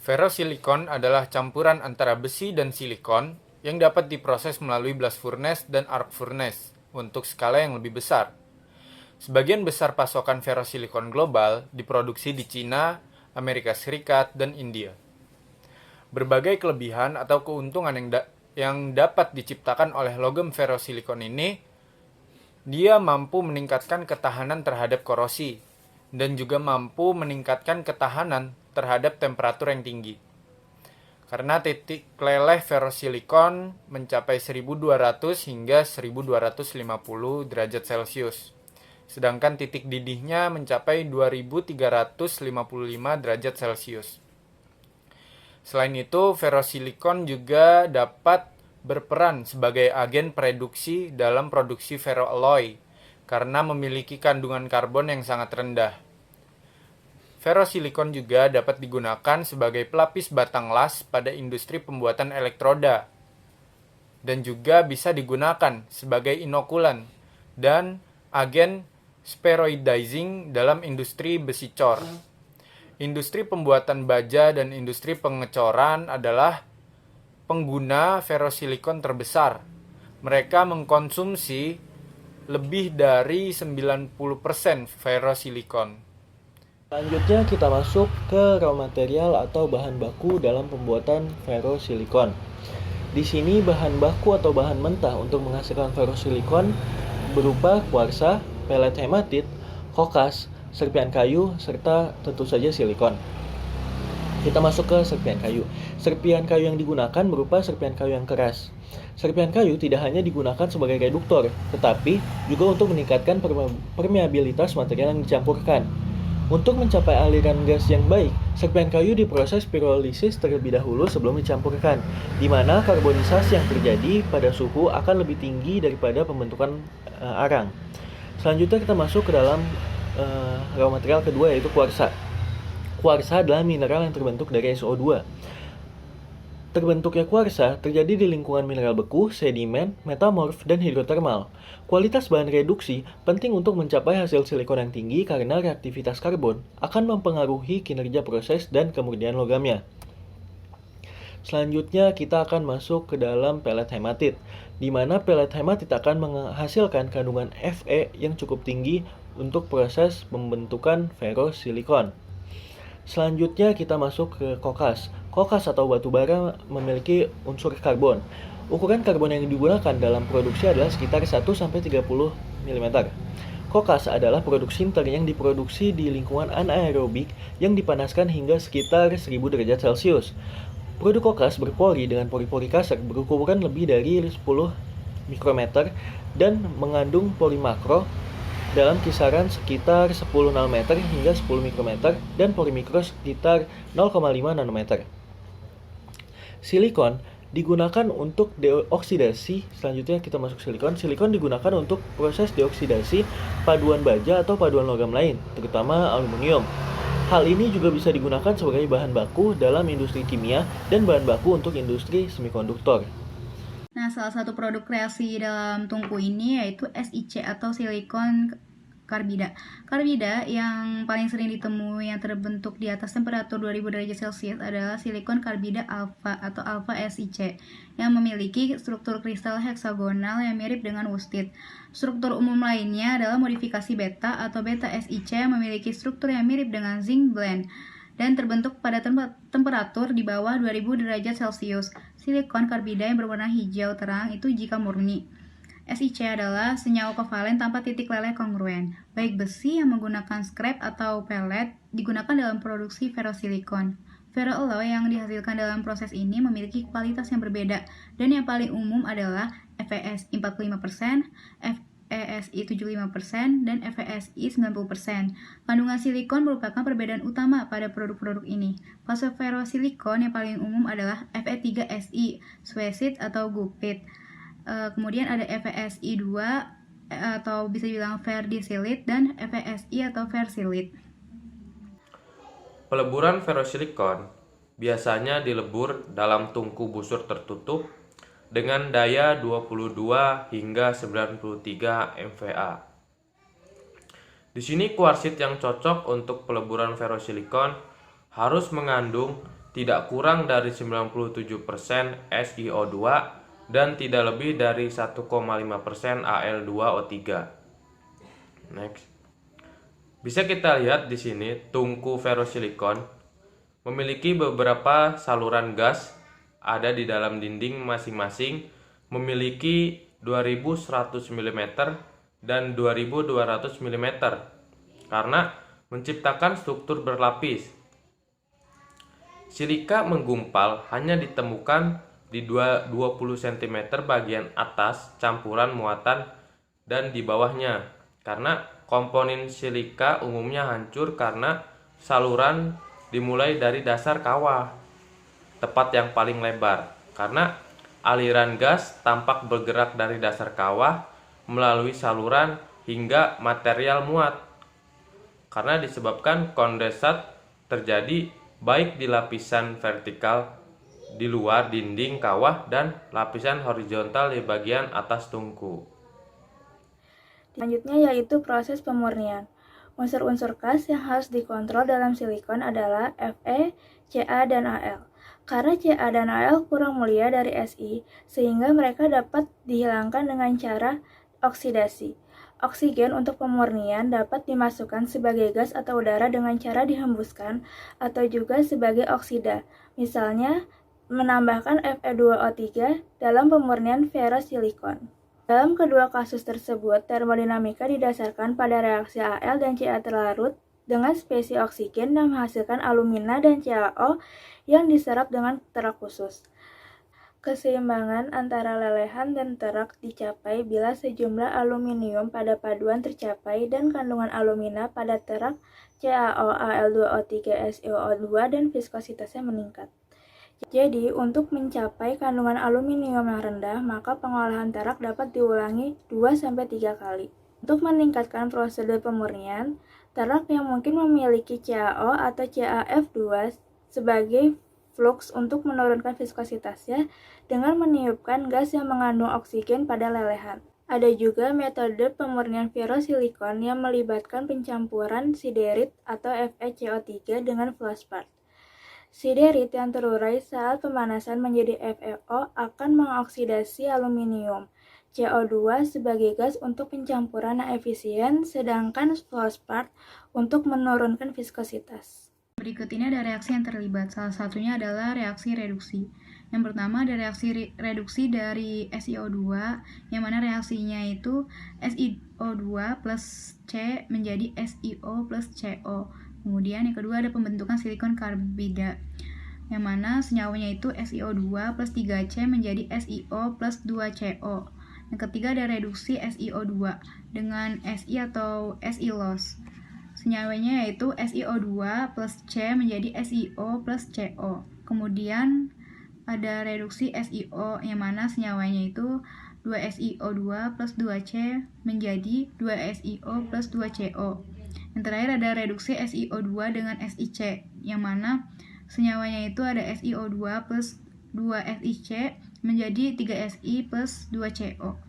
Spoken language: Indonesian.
Ferrosilikon adalah campuran antara besi dan silikon yang dapat diproses melalui blast furnace dan arc furnace untuk skala yang lebih besar. Sebagian besar pasokan ferrosilikon global diproduksi di Cina, Amerika Serikat, dan India. Berbagai kelebihan atau keuntungan yang dapat diciptakan oleh logam ferrosilikon ini, dia mampu meningkatkan ketahanan terhadap korosi, dan juga mampu meningkatkan ketahanan terhadap temperatur yang tinggi. Karena titik leleh ferrosilikon mencapai 1200 hingga 1250 derajat Celcius. Sedangkan titik didihnya mencapai 2355 derajat Celcius. Selain itu, ferrosilikon juga dapat berperan sebagai agen pereduksi dalam produksi ferroalloy karena memiliki kandungan karbon yang sangat rendah. Ferrosilikon juga dapat digunakan sebagai pelapis batang las pada industri pembuatan elektroda dan juga bisa digunakan sebagai inokulan dan agen spheroidizing dalam industri besi cor. Industri pembuatan baja dan industri pengecoran adalah pengguna ferrosilikon terbesar. Mereka mengkonsumsi lebih dari 90% ferrosilikon. Selanjutnya kita masuk ke raw material atau bahan baku dalam pembuatan ferrosilikon. Di sini bahan baku atau bahan mentah untuk menghasilkan ferrosilikon berupa kuarsa, pelet hematit, kokas, serpian kayu, serta tentu saja silikon. Kita masuk ke serpian kayu. Serpian kayu yang digunakan berupa serpian kayu yang keras. Serpian kayu tidak hanya digunakan sebagai reduktor, tetapi juga untuk meningkatkan permeabilitas material yang dicampurkan. Untuk mencapai aliran gas yang baik, serpian kayu diproses pirolisis terlebih dahulu sebelum dicampurkan, di mana karbonisasi yang terjadi pada suhu akan lebih tinggi daripada pembentukan arang. Selanjutnya kita masuk ke dalam raw material kedua, yaitu kuarsa. Kuarsa adalah mineral yang terbentuk dari SO2. Terbentuknya kuarsa terjadi di lingkungan mineral beku, sedimen, metamorf, dan hidrotermal. Kualitas bahan reduksi penting untuk mencapai hasil silikon yang tinggi karena reaktivitas karbon akan mempengaruhi kinerja proses dan kemurnian logamnya. Selanjutnya kita akan masuk ke dalam pelet hematit, di mana pelet hematit akan menghasilkan kandungan Fe yang cukup tinggi untuk proses pembentukan ferrosilikon. Selanjutnya kita masuk ke kokas. Kokas atau batu bara memiliki unsur karbon. Ukuran karbon yang digunakan dalam produksi adalah sekitar 1-30 mm. Kokas adalah produk sinter yang diproduksi di lingkungan anaerobik yang dipanaskan hingga sekitar 1000 derajat Celcius. Produk kokas berpori dengan pori-pori kasar berukuran lebih dari 10 mikrometer dan mengandung pori makro dalam kisaran sekitar 10 nanometer hingga 10 mikrometer dan pori mikro sekitar 0,5 nanometer. Silikon digunakan untuk deoksidasi. Selanjutnya kita masuk silikon. Silikon digunakan untuk proses deoksidasi paduan baja atau paduan logam lain, terutama aluminium. Hal ini juga bisa digunakan sebagai bahan baku dalam industri kimia dan bahan baku untuk industri semikonduktor. Nah, salah satu produk kreasi dalam tungku ini yaitu SiC atau silikon karbida. Karbida yang paling sering ditemui yang terbentuk di atas temperatur 2000 derajat Celcius adalah silikon karbida alfa atau alfa SiC yang memiliki struktur kristal heksagonal yang mirip dengan wustit. Struktur umum lainnya adalah modifikasi beta atau beta SiC yang memiliki struktur yang mirip dengan zinc blende dan terbentuk pada temperatur di bawah 2000 derajat Celcius. Silikon karbida yang berwarna hijau terang itu jika murni. SiC adalah senyawa kovalen tanpa titik leleh kongruen. Baik besi yang menggunakan scrap atau pellet digunakan dalam produksi ferrosilikon. Ferroalloy yang dihasilkan dalam proses ini memiliki kualitas yang berbeda dan yang paling umum adalah FeS 45%, FeSi 75%, dan FeSi 90%. Kandungan silikon merupakan perbedaan utama pada produk-produk ini. Fase ferrosilikon yang paling umum adalah Fe3Si, Swesit atau Gupit. Kemudian ada FeSi2 atau bisa dibilang verdisilit dan FeSi atau versilit. Peleburan ferrosilikon biasanya dilebur dalam tungku busur tertutup dengan daya 22 hingga 93 MVA. Di sini kuarsit yang cocok untuk peleburan ferrosilikon harus mengandung tidak kurang dari 97% SiO2 dan tidak lebih dari 1,5% Al2O3. Next. Bisa kita lihat di sini tungku ferrosilikon memiliki beberapa saluran gas ada di dalam dinding masing-masing, memiliki 2100 mm dan 2200 mm karena menciptakan struktur berlapis. Silika menggumpal hanya ditemukan di 20 cm bagian atas campuran muatan dan di bawahnya, karena komponen silika umumnya hancur karena saluran dimulai dari dasar kawah, tepat yang paling lebar, karena aliran gas tampak bergerak dari dasar kawah melalui saluran hingga material muat, karena disebabkan kondensat terjadi baik di lapisan vertikal di luar dinding kawah dan lapisan horizontal di bagian atas tungku. Selanjutnya yaitu proses pemurnian. Unsur-unsur khas yang harus dikontrol dalam silikon adalah Fe, Ca, dan Al. Karena Ca dan Al kurang mulia dari Si, sehingga mereka dapat dihilangkan dengan cara oksidasi. Oksigen untuk pemurnian dapat dimasukkan sebagai gas atau udara dengan cara dihembuskan atau juga sebagai oksida. Misalnya, menambahkan Fe2O3 dalam pemurnian ferrosilikon. Dalam kedua kasus tersebut, termodinamika didasarkan pada reaksi Al dan Ca terlarut dengan spesies oksigen yang menghasilkan alumina dan CaO yang diserap dengan terak khusus. Keseimbangan antara lelehan dan terak dicapai bila sejumlah aluminium pada paduan tercapai dan kandungan alumina pada terak CaO, Al2O3, SiO2 dan viskositasnya meningkat. Jadi, untuk mencapai kandungan aluminium yang rendah, maka pengolahan terak dapat diulangi 2-3 kali. Untuk meningkatkan prosedur pemurnian, terak yang mungkin memiliki CaO atau CaF2 sebagai flux untuk menurunkan viskositasnya dengan meniupkan gas yang mengandung oksigen pada lelehan. Ada juga metode pemurnian ferrosilikon yang melibatkan pencampuran siderit atau FeCO3 dengan fluorspar. Siderit yang terurai saat pemanasan menjadi FeO akan mengoksidasi aluminium, CO2 sebagai gas untuk pencampuran yang efisien, sedangkan fluorspar untuk menurunkan viskositas. Berikut ini ada reaksi yang terlibat, salah satunya adalah reaksi reduksi. Yang pertama ada reaksi reduksi dari SiO2, yang mana reaksinya itu SiO2 plus C menjadi SiO plus CO. Kemudian yang kedua ada pembentukan silikon karbida, yang mana senyawanya itu SiO2 plus 3C menjadi SiO plus 2CO. Yang ketiga ada reduksi SiO2 dengan Si atau Si loss. Senyawanya yaitu SiO2 plus C menjadi SiO plus CO. Kemudian ada reduksi SiO, yang mana senyawanya itu 2SiO2 plus 2C menjadi 2SiO plus 2CO. Yang terakhir ada reduksi SiO2 dengan SiC, yang mana senyawanya itu ada SiO2 plus 2SiC menjadi 3Si plus 2CO.